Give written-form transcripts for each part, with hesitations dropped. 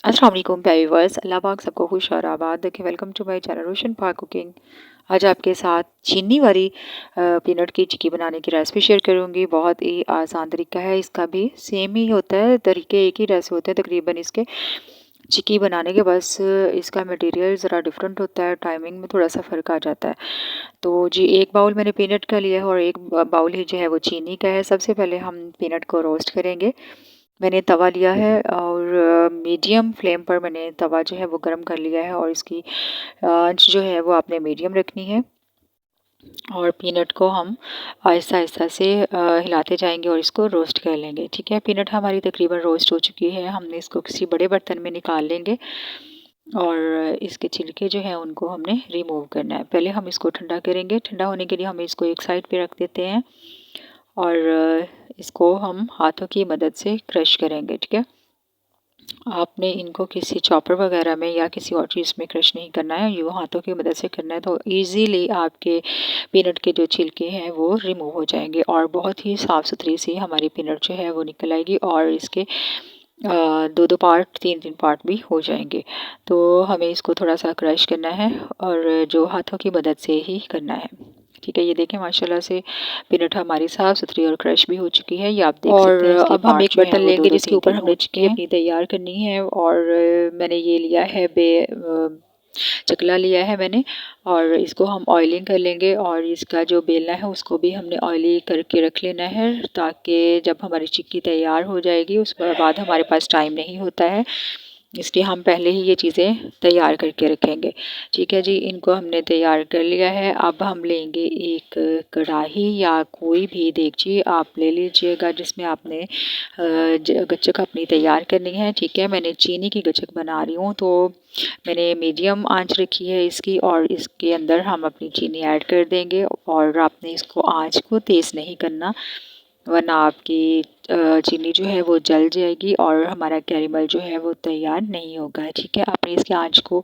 अस्सलाम वालेकुम प्यारे व्यूअर्स, अल्लाह पाक सबको खुश और आबाद रखे। वेलकम टू माय चैनल रोशन पाक कुकिंग। आज आपके साथ चीनी वाली पीनट की चिक्की बनाने की रेसिपी शेयर करूंगी। बहुत ही आसान तरीका है, इसका भी सेम ही होता है, तरीके एक ही जैसे होते हैं तकरीबन इसके चिक्की बनाने के। बस इसका मटेरियल ज़रा डिफरेंट होता है, टाइमिंग में थोड़ा सा फ़र्क आ जाता है। तो जी, एक बाउल मैंने पीनट का लिया है और एक बाउल ही जो है वो चीनी का है। सबसे पहले हम पीनट को रोस्ट करेंगे। मैंने तवा लिया है और मीडियम फ्लेम पर मैंने तवा जो है वो गर्म कर लिया है, और इसकी आंच जो है वो आपने मीडियम रखनी है। और पीनट को हम आहिस्ता आहिस्ता से हिलाते जाएंगे और इसको रोस्ट कर लेंगे। ठीक है, पीनट हमारी तकरीबन रोस्ट हो चुकी है। हमने इसको किसी बड़े बर्तन में निकाल लेंगे और इसके छिलके जो हैं उनको हमने रिमूव करना है। पहले हम इसको ठंडा करेंगे। ठंडा होने के लिए हम इसको एक साइड पे रख देते हैं और इसको हम हाथों की मदद से क्रश करेंगे। ठीक है, आपने इनको किसी चॉपर वगैरह में या किसी और चीज़ में क्रश नहीं करना है, यूँ हाथों की मदद से करना है। तो इजीली आपके पीनट के जो छिलके हैं वो रिमूव हो जाएंगे और बहुत ही साफ़ सुथरी सी हमारी पीनट जो है वो निकल आएगी, और इसके दो दो पार्ट, तीन तीन पार्ट भी हो जाएंगे। तो हमें इसको थोड़ा सा क्रश करना है और जो हाथों की मदद से ही करना है। ठीक है, ये देखें माशाल्लाह से पीनट हमारी साफ़ सुथरी और क्रश भी हो चुकी है, ये आप देख सकते हैं। अब हम एक बर्तन लेंगे जिसके ऊपर हमने चिक्की अपनी तैयार करनी है, और मैंने ये लिया है चकला लिया है मैंने, और इसको हम ऑयलिंग कर लेंगे। और इसका जो बेलना है उसको भी हमने ऑयली करके रख लेना है, ताकि जब हमारी चिक्की तैयार हो जाएगी उसके बाद हमारे पास टाइम नहीं होता है, इसलिए हम पहले ही ये चीज़ें तैयार करके रखेंगे। ठीक है जी, इनको हमने तैयार कर लिया है। अब हम लेंगे एक कढ़ाई या कोई भी देगची आप ले लीजिएगा जिसमें आपने गच्चक अपनी तैयार करनी है। ठीक है, मैंने चीनी की गच्चक बना रही हूँ, तो मैंने मीडियम आंच रखी है इसकी, और इसके अंदर हम अपनी चीनी ऐड कर देंगे। और आपने इसको आंच को तेज़ नहीं करना, वरना आपकी चीनी जो है वो जल जाएगी और हमारा कैरेमल जो है वो तैयार नहीं होगा। ठीक है, आपने इसकी आंच को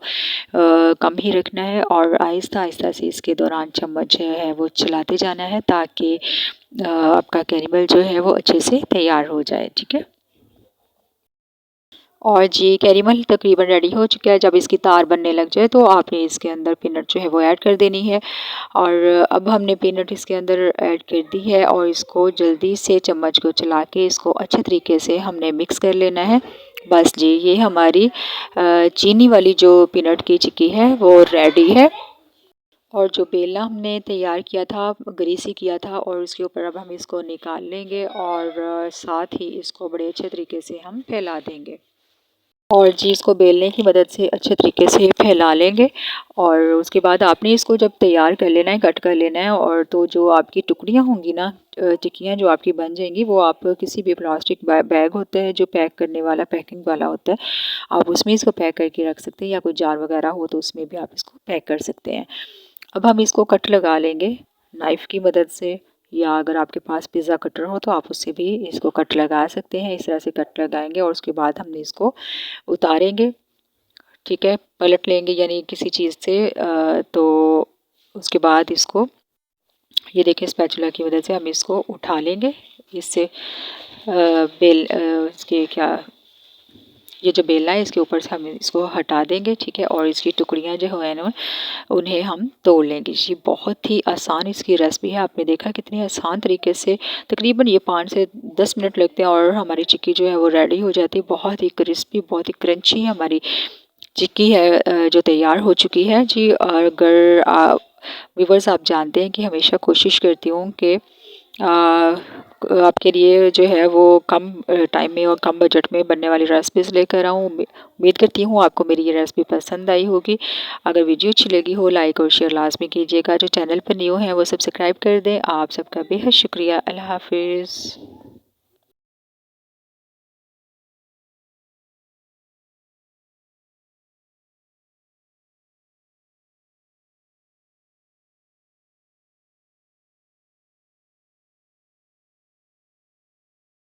कम ही रखना है और आहिस्ता आहिस्ता से इसके दौरान चम्मच जो है वो चलाते जाना है, ताकि आपका कैरेमल जो है वो अच्छे से तैयार हो जाए। ठीक है, और जी कैरेमल तकरीबन रेडी हो चुका है। जब इसकी तार बनने लग जाए तो आपने इसके अंदर पीनट जो है वो ऐड कर देनी है। और अब हमने पीनट इसके अंदर ऐड कर दी है और इसको जल्दी से चम्मच को चला के इसको अच्छे तरीके से हमने मिक्स कर लेना है। बस जी, ये हमारी चीनी वाली जो पीनट की चिक्की है वो रेडी है। और जो बेला हमने तैयार किया था, ग्रीसी किया था, और उसके ऊपर अब हम इसको निकाल लेंगे और साथ ही इसको बड़े अच्छे तरीके से हम फैला देंगे। और जी, इसको बेलने की मदद से अच्छे तरीके से फैला लेंगे। और उसके बाद आपने इसको जब तैयार कर लेना है, कट कर लेना है, और तो जो आपकी टुकड़ियाँ होंगी ना, टिक्कियाँ जो आपकी बन जाएंगी, वो आप किसी भी प्लास्टिक बैग होता है जो पैक करने वाला, पैकिंग वाला होता है, आप उसमें इसको पैक करके रख सकते हैं, या कोई जार वगैरह हो तो उसमें भी आप इसको पैक कर सकते हैं। अब हम इसको कट लगा लेंगे नाइफ़ की मदद से, या अगर आपके पास पिज़्ज़ा कटर हो तो आप उससे भी इसको कट लगा सकते हैं। इस तरह से कट लगाएंगे और उसके बाद हमने इसको उतारेंगे। ठीक है, पलट लेंगे यानी किसी चीज़ से, तो उसके बाद इसको ये देखिए स्पैचुला की मदद से हम इसको उठा लेंगे। इससे इसके क्या, ये जो बेलना है इसके ऊपर से हम इसको हटा देंगे। ठीक है, और इसकी टुकड़ियाँ जो है ना उन्हें हम तोड़ लेंगे। ये बहुत ही आसान इसकी रेसिपी है। आपने देखा कितनी आसान तरीके से, तकरीबन ये 5 से 10 मिनट लगते हैं और हमारी चिक्की जो है वो रेडी हो जाती है। बहुत ही क्रिस्पी, बहुत ही क्रंची हमारी चिक्की है जो तैयार हो चुकी है जी। और अगर व्यूवर्स आप जानते हैं कि हमेशा कोशिश करती हूँ कि आपके लिए जो है वो कम टाइम में और कम बजट में बनने वाली रेसिपीज़ लेकर आऊँ। उम्मीद करती हूँ आपको मेरी ये रेसिपी पसंद आई होगी। अगर वीडियो अच्छी लगी हो, लाइक और शेयर लाजमी कीजिएगा। जो चैनल पर न्यू हैं वो सब्सक्राइब कर दें। आप सबका बेहद शुक्रिया। अल्लाह हाफिज़।